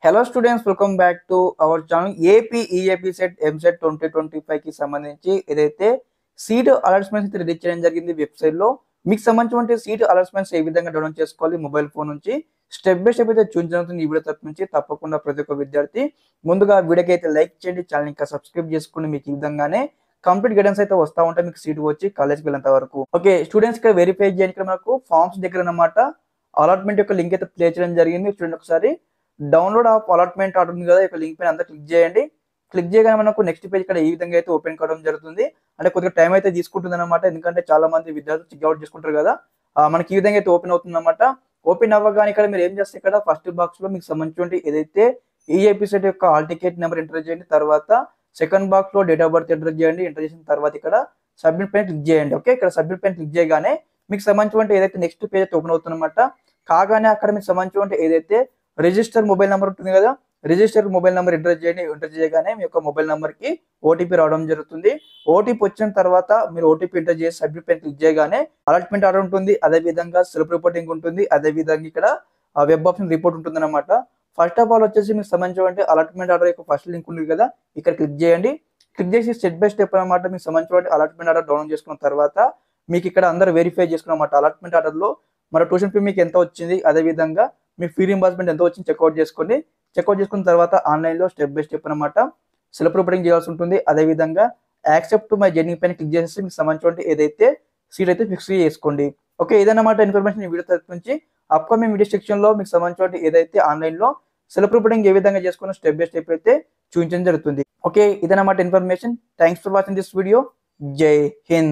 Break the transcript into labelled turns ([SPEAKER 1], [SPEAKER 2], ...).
[SPEAKER 1] Hello students, welcome back to our channel. AP EAP set EAMCET 2025 కి సంబంధించి ఏదైతే seat allotments release చేయడం జరిగింది వెబ్సైట్ లో. మీకు సంబంధించిన సీట్ అలాట్మెంట్స్ ఏ విధంగా డౌన్లోడ్ చేసుకోవాలి మొబైల్ ఫోన్ నుంచి స్టెప్ బై స్టెప్ అయితే చూపించబడుతుంది ఈ వీడియో తరపు నుంచి. తప్పకుండా ప్రతి ఒక్క విద్యార్థి ముందుగా వీడియోకి అయితే లైక్ చేయండి, ఛానల్ ఇంకా సబ్స్క్రైబ్ చేసుకోండి. మీకు ఈ విధంగానే కంప్లీట్ గైడెన్స్ అయితే వస్తూ ఉంటాయి మీకు సీట్ వచ్చి కాలేజ్కి వెళ్ళేంత వరకు. ఓకే స్టూడెంట్స్, ఇక్కడ వెరిఫై చేయడానికి మనకు ఫార్మ్స్ దగ్గర అన్నమాట అలాట్మెంట్ యొక్క లింక్ అయితే ప్లే చేయడం జరిగింది. చూడండి ఒకసారి, డౌన్లోడ్ ఆఫ్ అలాట్మెంట్ ఆర్డర్ ఉంది కదా, ఇక్కడ లింక్ పైన అంతా క్లిక్ చేయండి. క్లిక్ చేయగానే మనకు నెక్స్ట్ పేజ్ ఇక్కడ ఈ విధంగా అయితే ఓపెన్ కావడం జరుగుతుంది. అంటే కొద్దిగా టైం అయితే తీసుకుంటుంది అనమాట, ఎందుకంటే చాలా మంది విద్యార్థులు చెక్అవుట్ చేసుకుంటారు కదా. మనకి ఈ విధంగా అయితే ఓపెన్ అవుతుంది అనమాట. ఓపెన్ అవ్వగానే ఇక్కడ మీరు ఏం చేస్తే ఇక్కడ ఫస్ట్ బాక్స్ లో మీకు సంబంధించిన ఏదైతే ఈ ఎపిసోడ్ యొక్క హాల్ టికెట్ నెంబర్ ఎంటర్ చేయండి. తర్వాత సెకండ్ బాక్స్ లో డేట్ ఆఫ్ బర్త్ ఎంటర్ చేయండి. ఎంటర్ చేసిన తర్వాత ఇక్కడ సబ్మిట్ పైన క్లిక్ చేయండి. ఓకే, ఇక్కడ సబ్మిట్ పైన క్లిక్ చేయగానే మీకు సంబంధించిన ఏదైతే నెక్స్ట్ పేజ్ అయితే ఓపెన్ అవుతుందన్నమాట. కాగానే అక్కడ మీకు సంబంధించిన ఏదైతే రిజిస్టర్ మొబైల్ నెంబర్ ఉంటుంది కదా, రిజిస్టర్ మొబైల్ నెంబర్ ఎంటర్ చేయండి. ఎంటర్ చేయగానే మీ యొక్క మొబైల్ నెంబర్ కి ఓటీపీ రావడం జరుగుతుంది. ఓటీపీ వచ్చిన తర్వాత మీరు ఓటీపీ ఎంటర్ చేసి సబ్మిట్ పైన క్లిక్ చేయగానే అలాట్మెంట్ ఆర్డర్ ఉంటుంది, అదే విధంగా సెల్ఫ్ రిపోర్టింగ్ ఉంటుంది, అదే విధంగా ఇక్కడ వెబ్ ఆప్షన్ రిపోర్ట్ ఉంటుంది అనమాట. ఫస్ట్ ఆఫ్ ఆల్ వచ్చేసి మీకు సంబంధించిన అలాట్మెంట్ ఆర్డర్ యొక్క ఫస్ట్ లింక్ ఉంది కదా, ఇక్కడ క్లిక్ చేయండి. క్లిక్ చేసి స్టెప్ బై స్టెప్ అనమాట మీకు సంబంధించిన అలాట్మెంట్ ఆర్డర్ డౌన్లోడ్ చేసుకున్న తర్వాత మీకు ఇక్కడ అందరూ వెరిఫై చేసుకున్నమాట. అలాట్మెంట్ ఆర్డర్ లో మన ట్యూషన్ ఫీ మీకు ఎంత వచ్చింది, అదే విధంగా మీ ఫీ రింబర్స్మెంట్ ఎంత వచ్చింది చెక్అవుట్ చేసుకోండి. చెక్అవుట్ చేసుకున్న తర్వాత ఆన్లైన్ లో స్టెప్ బై స్టెప్ అనమాట సెల్ఫ్ రిపోర్టింగ్ చేయాల్సి ఉంటుంది. అదే విధంగా యాక్సెప్ట్ మై జర్నీ పైన క్లిక్ చేసి మీకు సంబంధించిన ఏదైతే సీట్ అయితే ఫిక్స్ చేసుకోండి. ఓకే, ఇదన్నమాట ఇన్ఫర్మేషన్ ఈ వీడియో తరపు నుంచి. అప్కమింగ్ వీడియో సెక్షన్ లో మీకు సంబంధించిన ఏదైతే ఆన్లైన్ లో సెల్ఫ్ రిపోర్టింగ్ ఏ విధంగా చేసుకున్న స్టెప్ బై స్టెప్ అయితే చూపించడం జరుగుతుంది. ఓకే, ఇదన్నమాట information. Thanks for watching this video. జై హింద్.